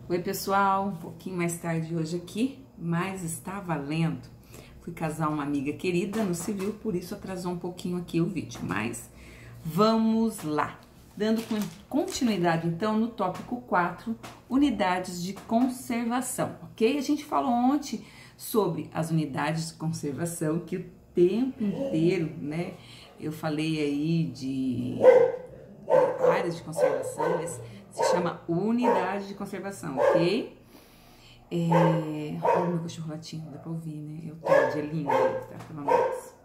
Oi pessoal, um pouquinho mais tarde hoje aqui, mas está valendo. Fui casar uma amiga querida no civil, por isso atrasou um pouquinho aqui o vídeo, mas vamos lá. Dando continuidade então no tópico 4, unidades de conservação, ok? A gente falou ontem sobre as unidades de conservação, que o tempo inteiro, né, eu falei aí de áreas de conservação, mas se chama unidade de conservação, ok? Olha o meu cachorro latindo, dá pra ouvir, né? Eu tô de lindo, tá? Pelo menos.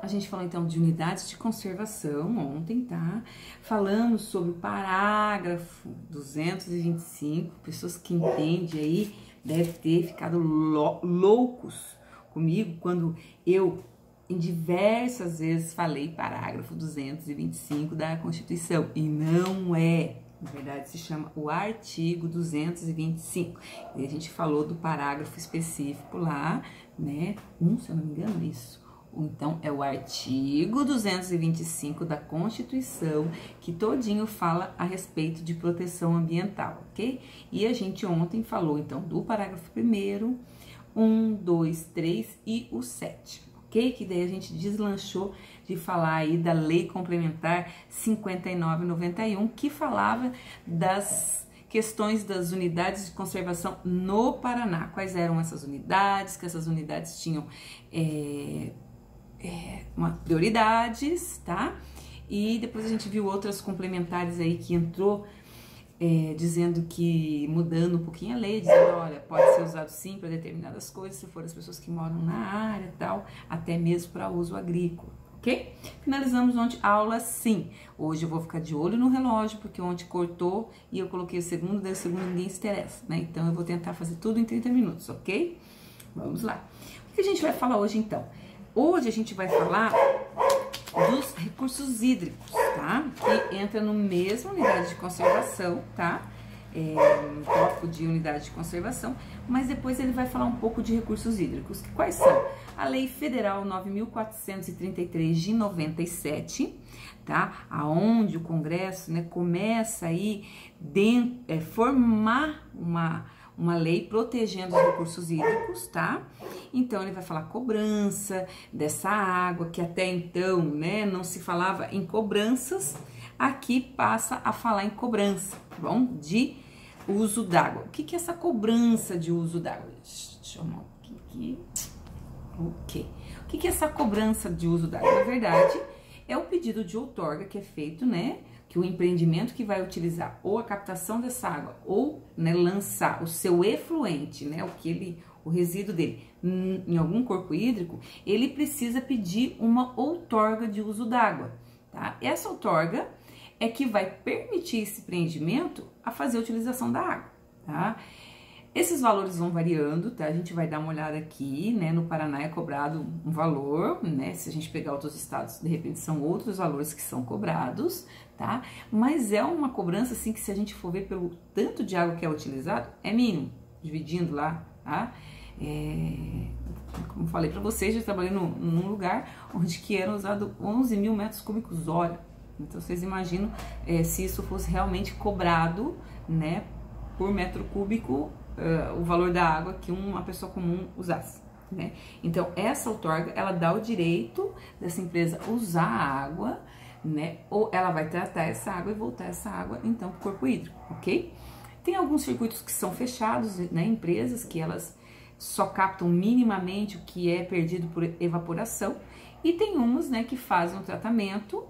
A gente falou então de unidades de conservação ontem, tá? Falamos sobre o parágrafo 225, pessoas que entendem aí devem ter ficado loucos comigo quando eu em diversas vezes falei parágrafo 225 da Constituição, e não é, na verdade se chama o artigo 225, e a gente falou do parágrafo específico lá, né, se eu não me engano isso, então é o artigo 225 da Constituição, que todinho fala a respeito de proteção ambiental, ok? E a gente ontem falou então do parágrafo 1º, 1, 2, 3 e o 7. Ok? Que daí a gente deslanchou de falar aí da Lei Complementar 5991, que falava das questões das unidades de conservação no Paraná. Quais eram essas unidades, que essas unidades tinham prioridades, tá? E depois a gente viu outras complementares aí que entrou dizendo que, mudando um pouquinho a lei, dizendo, olha, pode ser usado sim para determinadas coisas, se for as pessoas que moram na área e tal, até mesmo para uso agrícola, ok? Finalizamos ontem a aula sim. Hoje eu vou ficar de olho no relógio, porque ontem cortou e eu coloquei o segundo, daí o segundo ninguém se interessa, né? Então eu vou tentar fazer tudo em 30 minutos, ok? Vamos lá. O que a gente vai falar hoje então? Hoje a gente vai falar dos recursos hídricos, tá? Que entra no mesmo unidade de conservação, tá? No tópico de unidade de conservação, mas depois ele vai falar um pouco de recursos hídricos. Quais são? A Lei Federal 9.433 de 97, tá? Aonde o Congresso, né, começa aí formar uma lei protegendo os recursos hídricos, tá? Então ele vai falar cobrança dessa água, que até então, né, não se falava em cobranças, aqui passa a falar em cobrança, tá bom? De uso d'água. O que é essa cobrança de uso d'água? Deixa eu arrumar aqui. Ok. O que é essa cobrança de uso d'água? Na verdade, é o pedido de outorga que é feito, né? Que o empreendimento que vai utilizar ou a captação dessa água ou, né, lançar o seu efluente, né, o resíduo dele em algum corpo hídrico, ele precisa pedir uma outorga de uso d'água, tá? Essa outorga é que vai permitir esse empreendimento a fazer a utilização da água, tá? Esses valores vão variando, tá? A gente vai dar uma olhada aqui, né? No Paraná é cobrado um valor, né? Se a gente pegar outros estados, de repente são outros valores que são cobrados, tá? Mas é uma cobrança, assim, que se a gente for ver pelo tanto de água que é utilizado, é mínimo, dividindo lá, tá? Como falei pra vocês, já trabalhei num lugar onde que era usado 11 mil metros cúbicos hora. Então, vocês imaginam se isso fosse realmente cobrado, né? Por metro cúbico, o valor da água que uma pessoa comum usasse, né? Então, essa outorga, ela dá o direito dessa empresa usar a água, né? Ou ela vai tratar essa água e voltar essa água, então, para o corpo hídrico, ok? Tem alguns circuitos que são fechados, né? Empresas que elas só captam minimamente o que é perdido por evaporação, e tem umas, né, que fazem o tratamento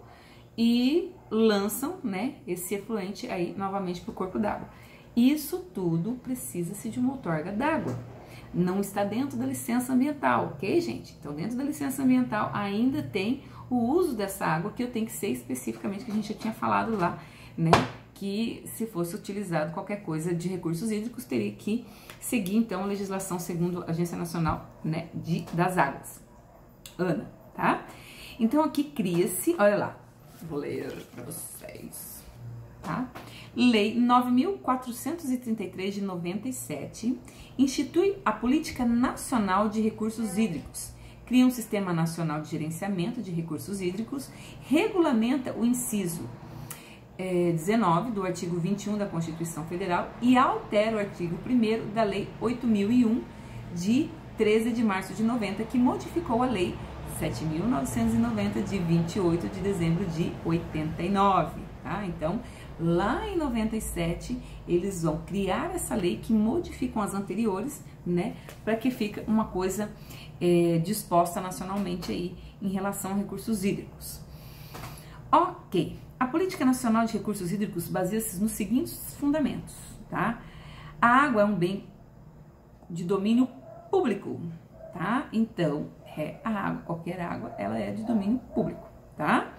e lançam, né, esse efluente aí novamente para o corpo d'água. Isso tudo precisa-se de uma outorga d'água. Não está dentro da licença ambiental, ok, gente? Então, dentro da licença ambiental ainda tem o uso dessa água, que eu tenho que ser especificamente, que a gente já tinha falado lá, né? Que se fosse utilizado qualquer coisa de recursos hídricos, teria que seguir, então, a legislação segundo a Agência Nacional, né, das Águas, ANA, tá? Então, aqui cria-se, olha lá, vou ler para vocês, tá? Lei 9.433 de 97 institui a Política Nacional de Recursos Hídricos, cria um Sistema Nacional de Gerenciamento de Recursos Hídricos, regulamenta o inciso 19 do artigo 21 da Constituição Federal e altera o artigo 1º da Lei 8.001 de 13 de março de 90, que modificou a Lei 7.990 de 28 de dezembro de 89, tá? Então, lá em 97, eles vão criar essa lei que modificam as anteriores, né, para que fique uma coisa disposta nacionalmente aí em relação a recursos hídricos. Ok, a Política Nacional de Recursos Hídricos baseia-se nos seguintes fundamentos, tá? A água é um bem de domínio público, tá? Então, a água, qualquer água, ela é de domínio público, tá?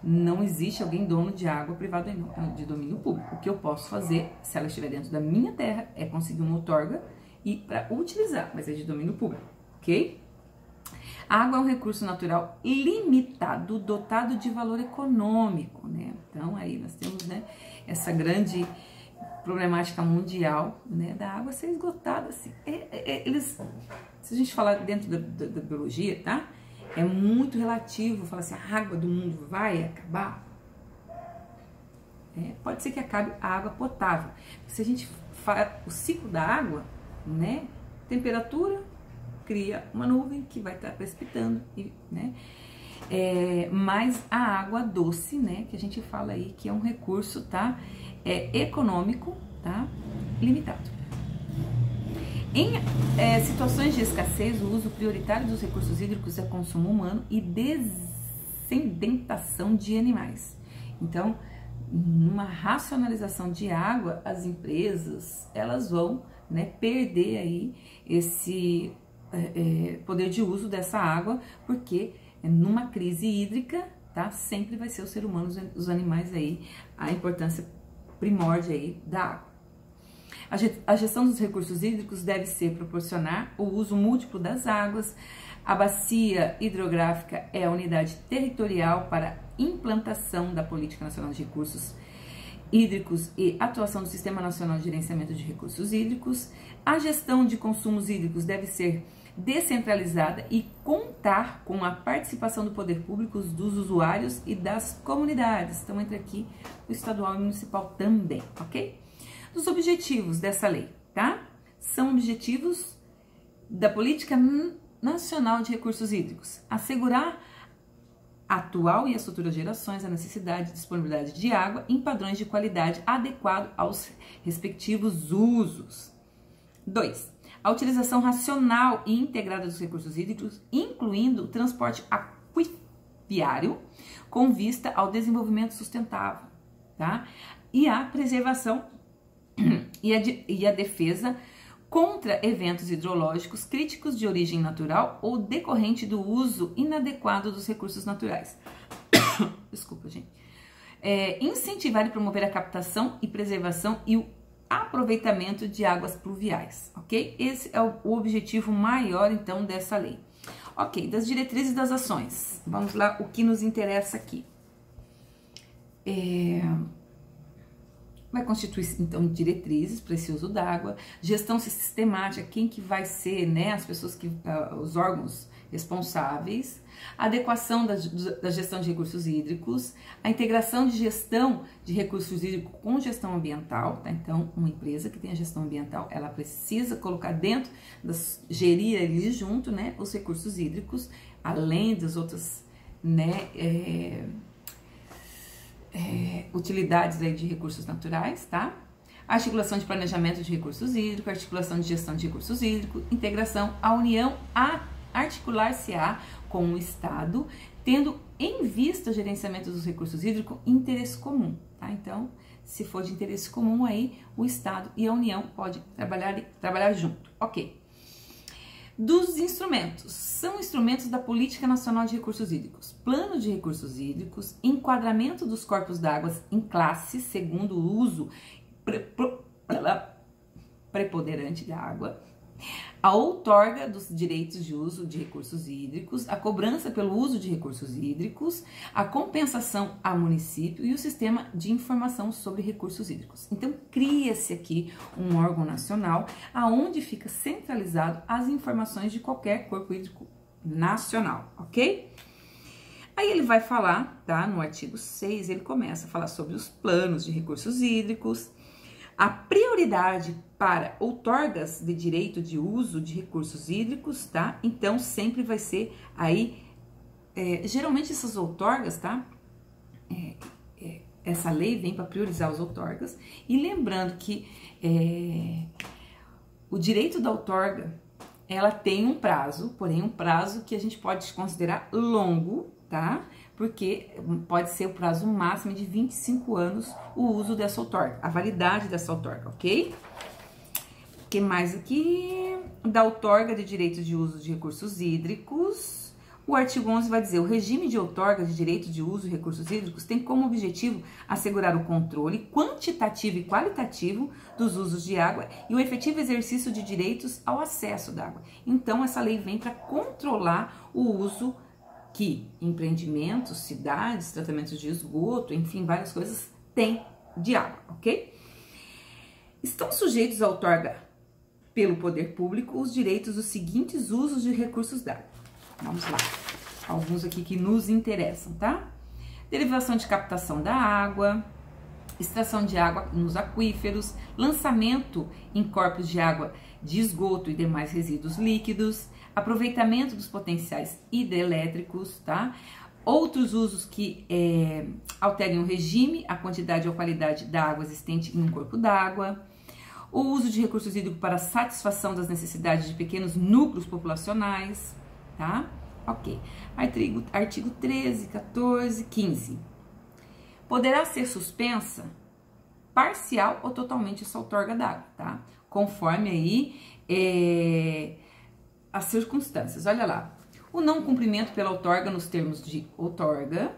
Não existe alguém dono de água privada de domínio público. O que eu posso fazer, se ela estiver dentro da minha terra, é conseguir uma outorga e para utilizar, mas é de domínio público, ok? A água é um recurso natural limitado, dotado de valor econômico, né? Então, aí nós temos, né, essa grande problemática mundial, né, da água ser esgotada, assim. Se a gente falar dentro da biologia, tá? É muito relativo falar assim, a água do mundo vai acabar. Pode ser que acabe a água potável. Se a gente faz o ciclo da água, né, temperatura, cria uma nuvem que vai estar precipitando, né? Mas a água doce, né, que a gente fala aí que é um recurso, tá, econômico, tá, limitado. Em situações de escassez, o uso prioritário dos recursos hídricos é consumo humano e descendentação de animais. Então, numa racionalização de água, as empresas, elas vão, né, perder aí esse poder de uso dessa água, porque numa crise hídrica, tá, sempre vai ser o ser humano, os animais aí, a importância primórdia aí da água. A gestão dos recursos hídricos deve ser proporcionar o uso múltiplo das águas. A bacia hidrográfica é a unidade territorial para implantação da Política Nacional de Recursos Hídricos e atuação do Sistema Nacional de Gerenciamento de Recursos Hídricos. A gestão de consumos hídricos deve ser descentralizada e contar com a participação do poder público, dos usuários e das comunidades. Então, entra aqui o estadual e municipal também, ok? Os objetivos dessa lei, tá? São objetivos da Política Nacional de Recursos Hídricos: assegurar a atual e as futuras gerações a necessidade e disponibilidade de água em padrões de qualidade adequado aos respectivos usos. 2. A utilização racional e integrada dos recursos hídricos, incluindo o transporte aquaviário, com vista ao desenvolvimento sustentável, tá? E a preservação e a defesa contra eventos hidrológicos críticos de origem natural ou decorrente do uso inadequado dos recursos naturais. Desculpa, gente. Incentivar e promover a captação e preservação e o aproveitamento de águas pluviais, ok? Esse é o objetivo maior, então, dessa lei. Ok, das diretrizes das ações. Vamos lá, o que nos interessa aqui. Vai constituir, então, diretrizes para esse uso d'água, gestão sistemática, quem que vai ser, né, as pessoas os órgãos responsáveis, adequação da gestão de recursos hídricos, a integração de gestão de recursos hídricos com gestão ambiental, tá? Então, uma empresa que tem a gestão ambiental, ela precisa colocar dentro, gerir ali junto, né, os recursos hídricos, além das outras, né, utilidades aí de recursos naturais, tá? Articulação de planejamento de recursos hídricos, articulação de gestão de recursos hídricos, integração, a União articular-se-á com o Estado, tendo em vista o gerenciamento dos recursos hídricos interesse comum, tá? Então, se for de interesse comum aí, o Estado e a União podem trabalhar junto, ok? Dos instrumentos, são instrumentos da Política Nacional de Recursos Hídricos: plano de recursos hídricos, enquadramento dos corpos d'água em classes segundo o uso preponderante da água, a outorga dos direitos de uso de recursos hídricos, a cobrança pelo uso de recursos hídricos, a compensação a município e o sistema de informação sobre recursos hídricos. Então, cria-se aqui um órgão nacional aonde fica centralizado as informações de qualquer corpo hídrico nacional, ok? Aí ele vai falar, tá? No artigo 6, ele começa a falar sobre os planos de recursos hídricos, a prioridade para outorgas de direito de uso de recursos hídricos, tá? Então, sempre vai ser aí, geralmente essas outorgas, tá? Essa lei vem para priorizar as outorgas. E lembrando que o direito da outorga, ela tem um prazo, porém um prazo que a gente pode considerar longo, tá? Porque pode ser o prazo máximo de 25 anos o uso dessa outorga, a validade dessa outorga, ok? O que mais aqui? Da outorga de direito de uso de recursos hídricos. O artigo 11 vai dizer: o regime de outorga de direito de uso de recursos hídricos tem como objetivo assegurar o controle quantitativo e qualitativo dos usos de água e o efetivo exercício de direitos ao acesso da água. Então, essa lei vem para controlar o uso que empreendimentos, cidades, tratamentos de esgoto, enfim, várias coisas têm de água, ok? Estão sujeitos à outorga pelo poder público os direitos dos seguintes usos de recursos d'água. Vamos lá, alguns aqui que nos interessam, tá? Derivação de captação da água, extração de água nos aquíferos, lançamento em corpos de água de esgoto e demais resíduos líquidos, aproveitamento dos potenciais hidrelétricos, tá? Outros usos que alterem o regime, a quantidade ou a qualidade da água existente em um corpo d'água, o uso de recursos hídricos para satisfação das necessidades de pequenos núcleos populacionais, tá? Ok. Artigo 13, 14, 15. Poderá ser suspensa parcial ou totalmente essa outorga d'água, tá? Conforme aí as circunstâncias. Olha lá. O não cumprimento pela outorga nos termos de outorga,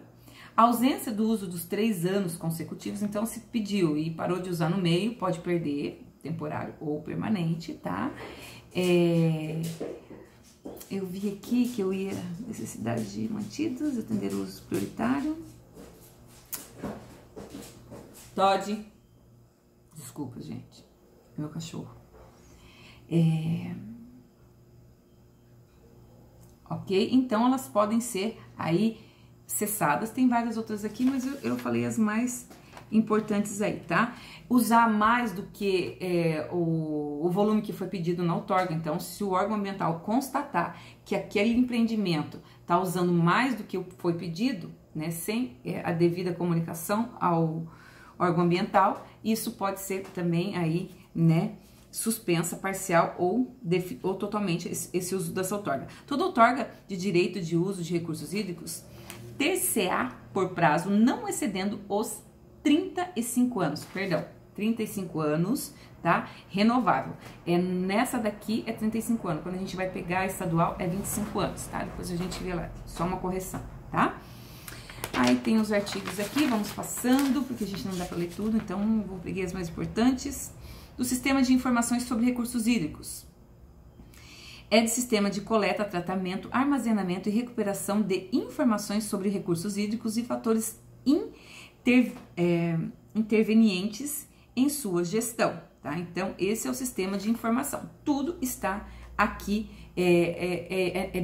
a ausência do uso dos 3 anos consecutivos, então se pediu e parou de usar no meio, pode perder, temporário ou permanente, tá? Eu vi aqui que eu ia necessidade de mantidos, atender o uso prioritário. Todd, desculpa, gente, meu cachorro. Ok? Então, elas podem ser aí cessadas. Tem várias outras aqui, mas eu falei as mais importantes aí, tá? Usar mais do que o volume que foi pedido na outorga. Então, se o órgão ambiental constatar que aquele empreendimento está usando mais do que foi pedido, né, sem a devida comunicação ao órgão ambiental, isso pode ser também aí, né, suspensa, parcial ou totalmente esse uso dessa outorga. Toda outorga de direito de uso de recursos hídricos ter-se-á por prazo não excedendo os 35 anos, perdão, 35 anos, tá? Renovável. Nessa daqui é 35 anos, quando a gente vai pegar a estadual é 25 anos, tá? Depois a gente vê lá, só uma correção, tá? Aí tem os artigos aqui, vamos passando, porque a gente não dá para ler tudo, então vou pegar as mais importantes. Do Sistema de Informações sobre Recursos Hídricos. É de sistema de coleta, tratamento, armazenamento e recuperação de informações sobre recursos hídricos e fatores intervenientes em sua gestão, tá? Então, esse é o sistema de informação. Tudo está aqui,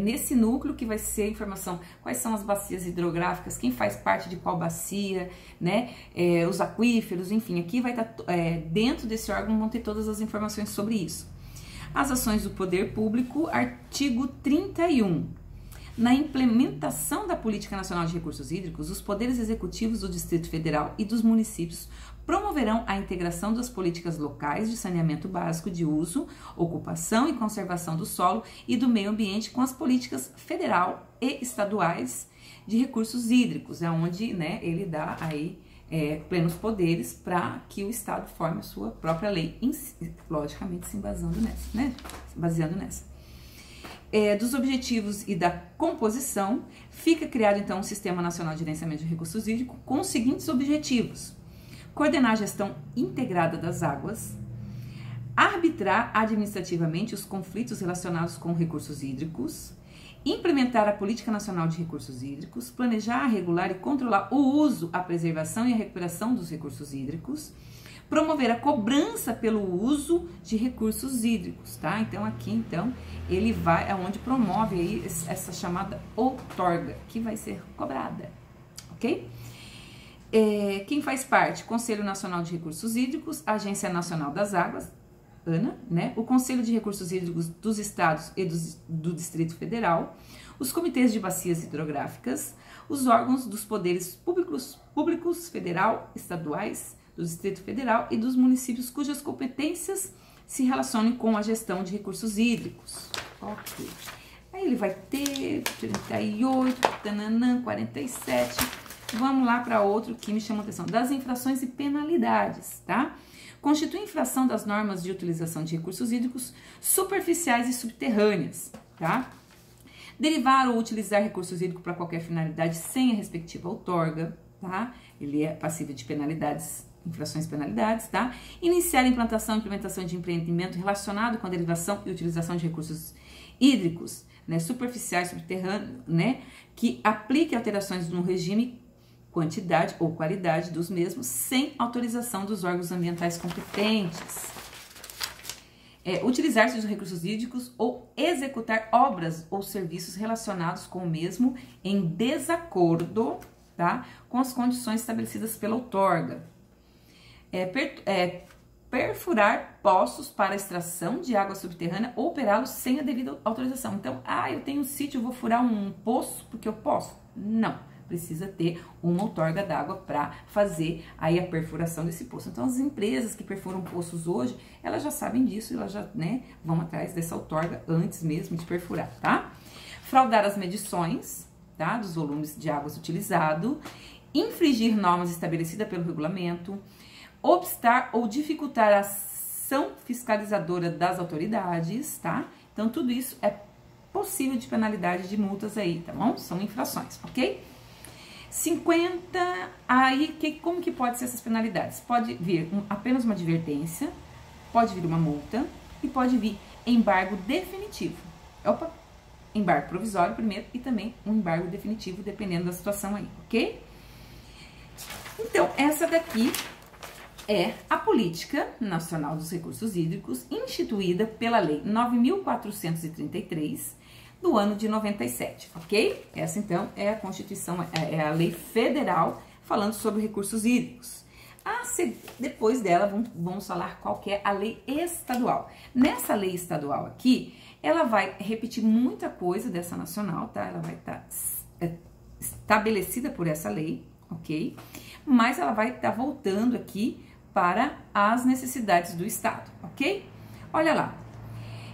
nesse núcleo que vai ser a informação. Quais são as bacias hidrográficas, quem faz parte de qual bacia, né? Os aquíferos, enfim, aqui vai estar, dentro desse órgão vão ter todas as informações sobre isso. As ações do poder público, artigo 31. Na implementação da Política Nacional de Recursos Hídricos, os poderes executivos do Distrito Federal e dos municípios promoverão a integração das políticas locais de saneamento básico de uso, ocupação e conservação do solo e do meio ambiente com as políticas federal e estaduais de recursos hídricos, onde, né, ele dá aí plenos poderes para que o Estado forme a sua própria lei, logicamente se baseando nessa. Dos objetivos e da composição, fica criado então um Sistema Nacional de Gerenciamento de Recursos Hídricos com os seguintes objetivos: coordenar a gestão integrada das águas, arbitrar administrativamente os conflitos relacionados com recursos hídricos, implementar a Política Nacional de Recursos Hídricos, planejar, regular e controlar o uso, a preservação e a recuperação dos recursos hídricos, Promover a cobrança pelo uso de recursos hídricos, tá? Então, aqui, então, ele vai aonde promove aí essa chamada outorga, que vai ser cobrada, ok? Quem faz parte? Conselho Nacional de Recursos Hídricos, Agência Nacional das Águas, ANA, né? O Conselho de Recursos Hídricos dos Estados e do Distrito Federal, os comitês de bacias hidrográficas, os órgãos dos poderes públicos federal, estaduais, do Distrito Federal e dos municípios cujas competências se relacionem com a gestão de recursos hídricos. Ok. Aí ele vai ter 38, tananã, 47. Vamos lá para outro que me chama a atenção, das infrações e penalidades, tá? Constitui infração das normas de utilização de recursos hídricos superficiais e subterrâneas, tá? Derivar ou utilizar recursos hídricos para qualquer finalidade sem a respectiva outorga, tá? Ele é passível de penalidades, infrações e penalidades, tá? Iniciar a implantação e implementação de empreendimento relacionado com a derivação e utilização de recursos hídricos, né, superficiais, subterrâneos, né, que aplique alterações no regime, quantidade ou qualidade dos mesmos, sem autorização dos órgãos ambientais competentes. Utilizar-se dos recursos hídricos ou executar obras ou serviços relacionados com o mesmo em desacordo, tá, com as condições estabelecidas pela outorga. Perfurar poços para extração de água subterrânea ou operá-los sem a devida autorização. Então, eu tenho um sítio, eu vou furar um poço porque eu posso? Não, precisa ter uma outorga d'água para fazer aí a perfuração desse poço. Então, as empresas que perfuram poços hoje, elas já sabem disso, elas já, né, vão atrás dessa outorga antes mesmo de perfurar, tá? Fraudar as medições, tá, dos volumes de águas utilizado, infringir normas estabelecidas pelo regulamento, obstar ou dificultar a ação fiscalizadora das autoridades, tá? Então, tudo isso é possível de penalidade de multas aí, tá bom? São infrações, ok? 50, aí, como que pode ser essas penalidades? Pode vir apenas uma advertência, pode vir uma multa e pode vir embargo definitivo. Embargo provisório primeiro e também um embargo definitivo, dependendo da situação aí, ok? Então, essa daqui é a Política Nacional dos Recursos Hídricos, instituída pela Lei 9.433, do ano de 97, ok? Essa, então, é a Constituição, é a lei federal falando sobre recursos hídricos. Depois dela, vamos falar qual que é a lei estadual. Nessa lei estadual aqui, ela vai repetir muita coisa dessa nacional, tá? Ela vai estar estabelecida por essa lei, ok? Mas ela vai estar voltando aqui para as necessidades do Estado, ok? Olha lá,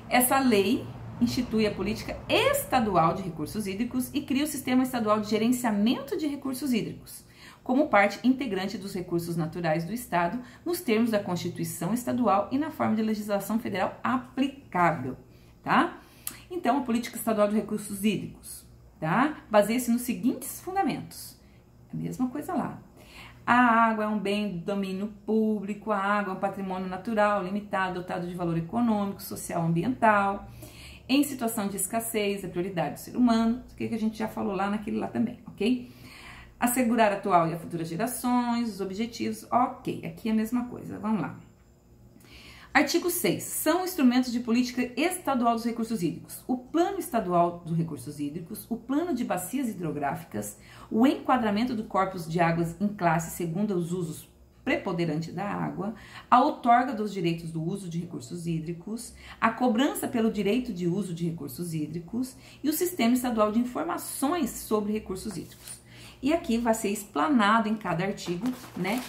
essa lei institui a política estadual de recursos hídricos e cria o sistema estadual de gerenciamento de recursos hídricos, como parte integrante dos recursos naturais do Estado, nos termos da Constituição Estadual e na forma de legislação federal aplicável, tá? Então, a política estadual de recursos hídricos, tá? Baseia-se nos seguintes fundamentos. A mesma coisa lá. A água é um bem do domínio público, a água é um patrimônio natural, limitado, dotado de valor econômico, social, ambiental. Em situação de escassez, a prioridade do ser humano, o que a gente já falou lá naquele lá também, ok? Assegurar a atual e a futuras gerações, os objetivos, ok, aqui é a mesma coisa, vamos lá. Artigo 6. São instrumentos de política estadual dos recursos hídricos. O Plano Estadual dos Recursos Hídricos, o Plano de Bacias Hidrográficas, o enquadramento do corpus de águas em classe segundo os usos preponderantes da água, a outorga dos direitos do uso de recursos hídricos, a cobrança pelo direito de uso de recursos hídricos e o Sistema Estadual de Informações sobre Recursos Hídricos. E aqui vai ser explanado em cada artigo, né,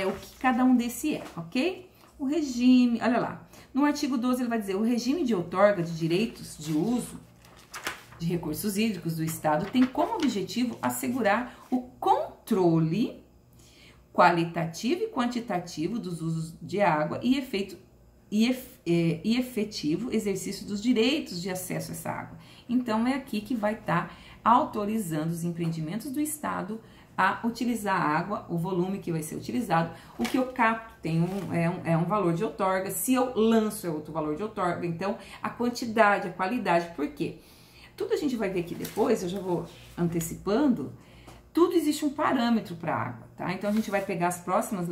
o que cada um desse é, ok? O regime, olha lá, no artigo 12 ele vai dizer, o regime de outorga de direitos de uso de recursos hídricos do Estado tem como objetivo assegurar o controle qualitativo e quantitativo dos usos de água e efetivo exercício dos direitos de acesso a essa água. Então, é aqui que vai estar autorizando os empreendimentos do Estado a utilizar a água, o volume que vai ser utilizado, o que eu capto tem um valor de outorga, se eu lanço é outro valor de outorga, então a quantidade, a qualidade, por quê? Tudo a gente vai ver aqui depois, eu já vou antecipando, tudo existe um parâmetro para a água, tá? Então, a gente vai pegar as próximas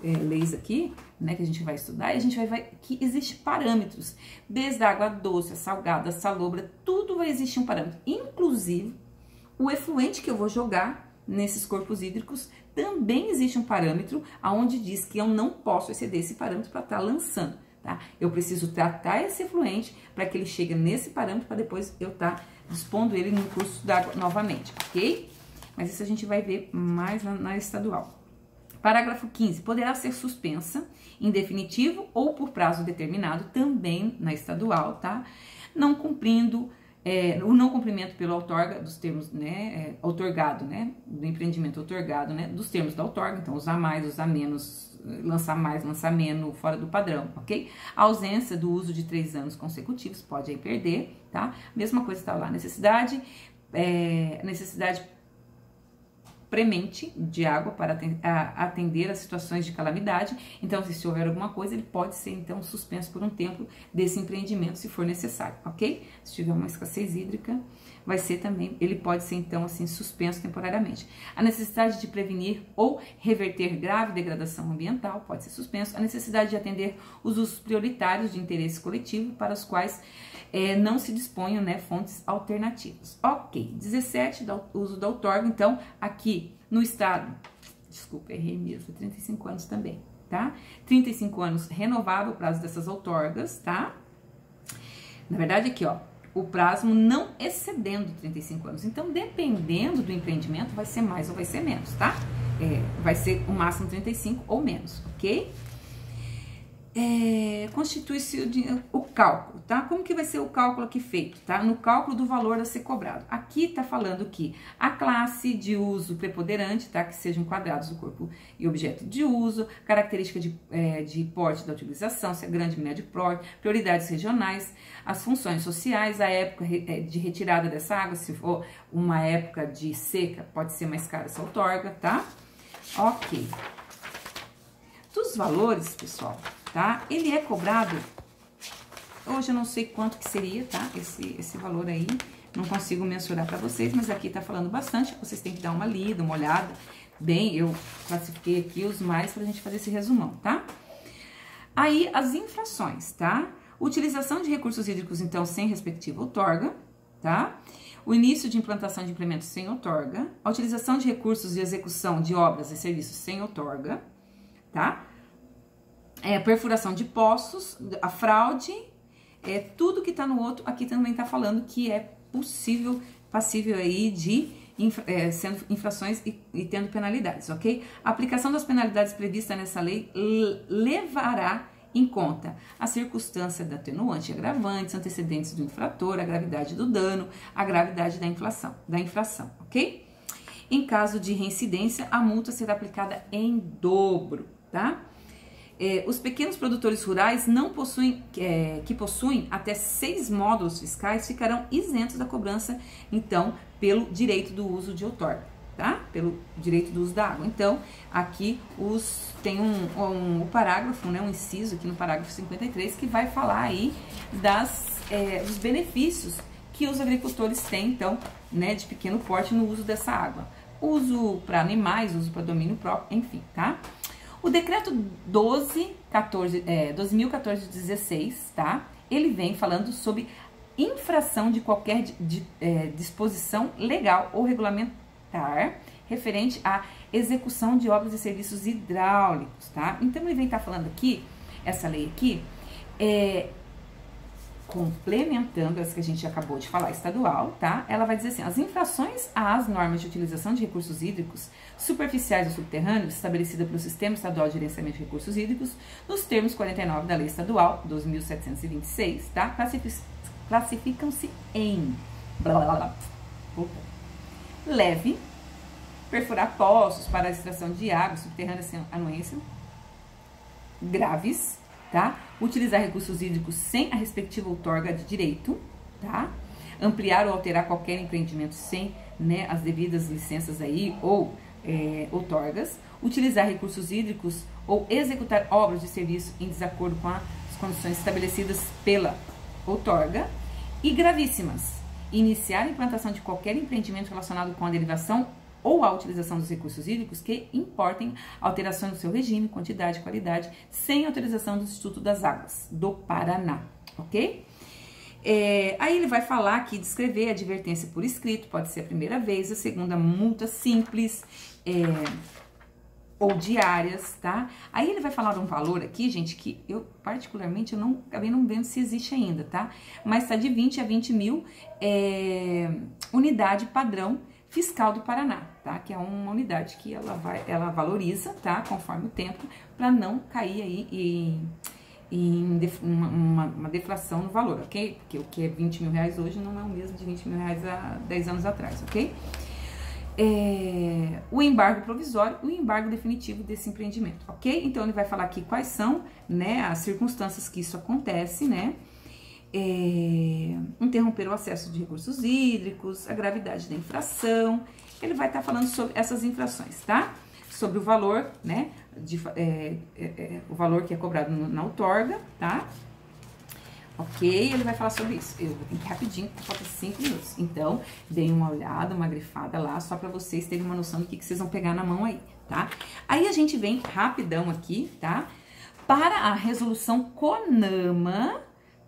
leis aqui, né, que a gente vai estudar, e a gente vai ver que existe parâmetros, desde a água doce, a salgada, a salobra, tudo vai existir um parâmetro, inclusive o efluente que eu vou jogar nesses corpos hídricos, também existe um parâmetro aonde diz que eu não posso exceder esse parâmetro para estar lançando, tá? Eu preciso tratar esse efluente para que ele chegue nesse parâmetro para depois eu estar dispondo ele no curso d'água novamente, ok? Mas isso a gente vai ver mais na estadual. Parágrafo 15. Poderá ser suspensa em definitivo ou por prazo determinado, também na estadual, tá? Não cumprindo, o não cumprimento pelo outorga dos termos, né, outorgado, né, do empreendimento outorgado, né, dos termos da outorga, então usar mais, usar menos, lançar mais, lançar menos, fora do padrão, ok? A ausência do uso de 3 anos consecutivos, pode aí perder, tá? Mesma coisa tá lá, necessidade premente de água para atender a situações de calamidade. Então, se houver alguma coisa, ele pode ser, então, suspenso por um tempo desse empreendimento, se for necessário, ok? Se tiver uma escassez hídrica, vai ser também, ele pode ser, então, assim, suspenso temporariamente. A necessidade de prevenir ou reverter grave degradação ambiental pode ser suspenso. A necessidade de atender os usos prioritários de interesse coletivo para os quais não se disponham, né, fontes alternativas. Ok, 17, uso da outorga. Então, aqui no estado, desculpa, errei mesmo, 35 anos também, tá? 35 anos renovável o prazo dessas outorgas, tá? Na verdade, aqui, ó, o prazo não excedendo 35 anos. Então, dependendo do empreendimento, vai ser mais ou vai ser menos, tá? Vai ser o máximo 35 ou menos, ok? Constitui-se o cálculo, tá? Como que vai ser o cálculo aqui feito, tá? No cálculo do valor a ser cobrado. Aqui tá falando que a classe de uso preponderante, tá? Que sejam quadrados do corpo e objeto de uso, característica de porte da utilização, se é grande, médio, porte, prioridades regionais, as funções sociais, a época de retirada dessa água, se for uma época de seca, pode ser mais cara essa outorga, tá? Ok. Dos valores, pessoal, tá? Ele é cobrado, hoje eu não sei quanto que seria, tá? Esse valor aí, não consigo mensurar para vocês, mas aqui tá falando bastante, vocês têm que dar uma lida, uma olhada. Bem, eu classifiquei aqui os mais pra gente fazer esse resumão, tá? Aí, as infrações, tá? Utilização de recursos hídricos, então, sem respectiva outorga, tá? O início de implantação de implementos sem outorga, a utilização de recursos e execução de obras e serviços sem outorga, tá? Perfuração de poços, a fraude, tudo que tá no outro, aqui também tá falando que é passível aí de sendo infrações e tendo penalidades, ok? A aplicação das penalidades previstas nessa lei levará em conta a circunstância da atenuante e agravantes, antecedentes do infrator, a gravidade do dano, a gravidade da infração, ok? Em caso de reincidência, a multa será aplicada em dobro, tá? Os pequenos produtores rurais que possuem até 6 módulos fiscais ficarão isentos da cobrança, então, pelo direito do uso de outorga, tá? Pelo direito do uso da água. Então, aqui tem um parágrafo, né, um inciso aqui no parágrafo 53, que vai falar aí dos benefícios que os agricultores têm, então, né, de pequeno porte no uso dessa água. Uso para animais, uso para domínio próprio, enfim, tá? O decreto 12.014/16, tá? Ele vem falando sobre infração de qualquer disposição legal ou regulamentar referente à execução de obras e serviços hidráulicos, tá? Então, ele vem estar falando aqui, essa lei aqui, complementando essa que a gente acabou de falar, estadual, tá? Ela vai dizer assim, as infrações às normas de utilização de recursos hídricos superficiais ou subterrâneos estabelecidas pelo Sistema Estadual de Gerenciamento de Recursos Hídricos, nos termos 49 da Lei Estadual 12.726, tá? Classificam-se em leve, perfurar poços para a extração de água subterrânea sem anuência, graves, tá? Utilizar recursos hídricos sem a respectiva outorga de direito, tá? Ampliar ou alterar qualquer empreendimento sem, né, as devidas licenças aí ou outorgas. Utilizar recursos hídricos ou executar obras de serviço em desacordo com as condições estabelecidas pela outorga. E gravíssimas, iniciar a implantação de qualquer empreendimento relacionado com a derivação ou a utilização dos recursos hídricos que importem alterações no seu regime, quantidade e qualidade, sem autorização do Instituto das Águas do Paraná, ok? Aí ele vai falar aqui, descrever a advertência por escrito, pode ser a primeira vez, a segunda multa simples, ou diárias, tá? Aí ele vai falar um valor aqui, gente, que eu particularmente eu acabei não vendo se existe ainda, tá? Mas tá de 20 a 20 mil unidade padrão fiscal do Paraná, tá? Que é uma unidade que ela valoriza, tá? Conforme o tempo, para não cair aí em uma deflação no valor, ok? Porque o que é 20 mil reais hoje não é o mesmo de 20 mil reais há 10 anos atrás, ok? O embargo provisório, o embargo definitivo desse empreendimento, ok? Então ele vai falar aqui quais são, né, as circunstâncias que isso acontece, né? Interromper o acesso de recursos hídricos, a gravidade da infração. Ele vai estar falando sobre essas infrações, tá? Sobre o valor, né? O valor que é cobrado na outorga, tá? Ok, ele vai falar sobre isso. Eu vou ter que ir rapidinho, porque falta 5 minutos. Então, deem uma olhada, uma grifada lá, só para vocês terem uma noção do que vocês vão pegar na mão aí, tá? Aí a gente vem rapidão aqui, tá? Para a resolução CONAMA,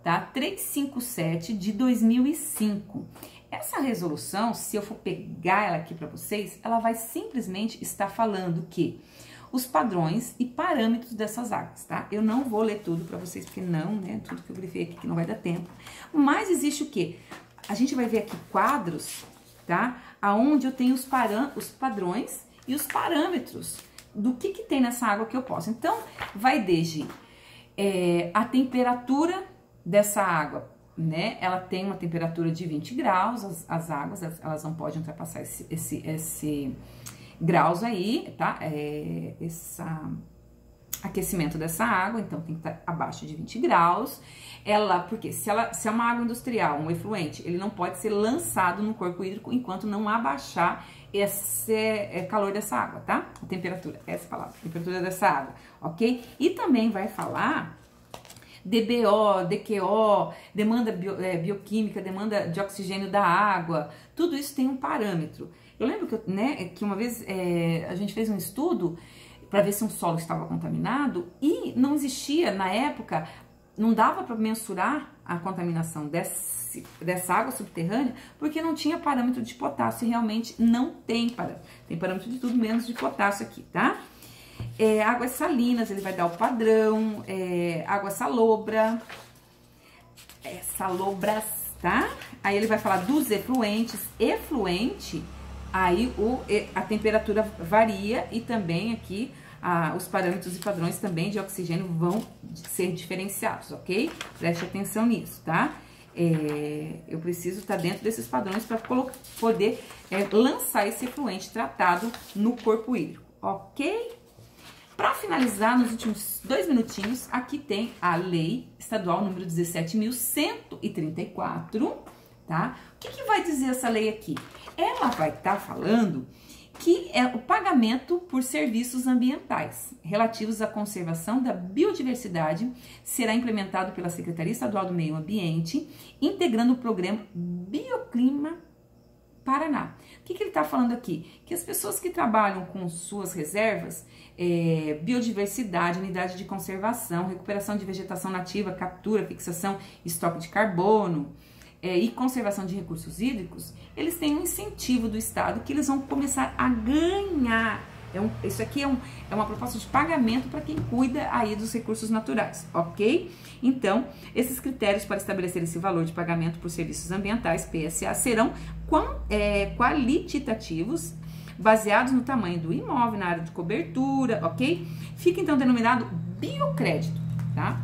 tá? 357 de 2005. Essa resolução, se eu for pegar ela aqui para vocês, ela vai simplesmente estar falando que os padrões e parâmetros dessas águas, tá? Eu não vou ler tudo para vocês, porque não, né? Tudo que eu grifei aqui que não vai dar tempo. Mas existe o quê? A gente vai ver aqui quadros, tá? Aonde eu tenho os padrões e os parâmetros do que tem nessa água que eu posso. Então, vai desde a temperatura dessa água, né? Ela tem uma temperatura de 20 graus, as águas, elas não podem ultrapassar esse graus aí, tá? Esse aquecimento dessa água, então tem que estar abaixo de 20 graus. Porque se é uma água industrial, um efluente, ele não pode ser lançado no corpo hídrico enquanto não abaixar esse calor dessa água, tá? A temperatura, essa palavra, temperatura dessa água, ok? E também vai falar DBO, DQO, demanda bioquímica, demanda de oxigênio da água, tudo isso tem um parâmetro. Eu lembro que uma vez a gente fez um estudo para ver se um solo estava contaminado e não existia, na época, não dava para mensurar a contaminação dessa água subterrânea porque não tinha parâmetro de potássio e realmente não tem parâmetro. Tem parâmetro de tudo menos de potássio aqui, tá? Águas salinas, ele vai dar o padrão, água salobra, salobras, tá? Aí ele vai falar dos efluentes, efluente, aí a temperatura varia e também aqui os parâmetros e padrões também de oxigênio vão ser diferenciados, ok? Preste atenção nisso, tá? Eu preciso estar dentro desses padrões para poder lançar esse efluente tratado no corpo hídrico, ok? Para finalizar, nos últimos 2 minutinhos, aqui tem a Lei Estadual número 17.134, tá? O que vai dizer essa lei aqui? Ela vai estar falando que o pagamento por serviços ambientais relativos à conservação da biodiversidade será implementado pela Secretaria Estadual do Meio Ambiente, integrando o programa Bioclima Paraná. O que ele está falando aqui? Que as pessoas que trabalham com suas reservas, biodiversidade, unidade de conservação, recuperação de vegetação nativa, captura, fixação, estoque de carbono e conservação de recursos hídricos, eles têm um incentivo do Estado que eles vão começar a ganhar. Isso aqui é uma proposta de pagamento para quem cuida aí dos recursos naturais, ok? Então, esses critérios para estabelecer esse valor de pagamento por serviços ambientais, PSA, serão qualitativos, baseados no tamanho do imóvel, na área de cobertura, ok? Fica então denominado biocrédito, tá?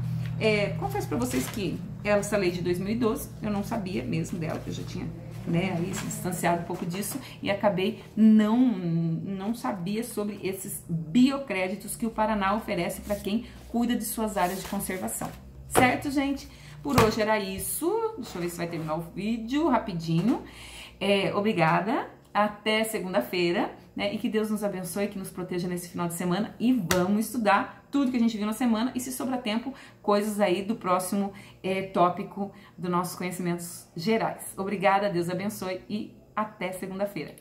Confesso para vocês que essa lei de 2012, eu não sabia mesmo dela, que eu já tinha aí se distanciado um pouco disso e acabei não sabia sobre esses biocréditos que o Paraná oferece para quem cuida de suas áreas de conservação. Certo, gente? Por hoje era isso. Deixa eu ver se vai terminar o vídeo rapidinho. Obrigada. Até segunda-feira, né? E que Deus nos abençoe, que nos proteja nesse final de semana. E vamos estudar tudo que a gente viu na semana. E se sobrar tempo, coisas aí do próximo tópico dos nossos conhecimentos gerais. Obrigada, Deus abençoe e até segunda-feira.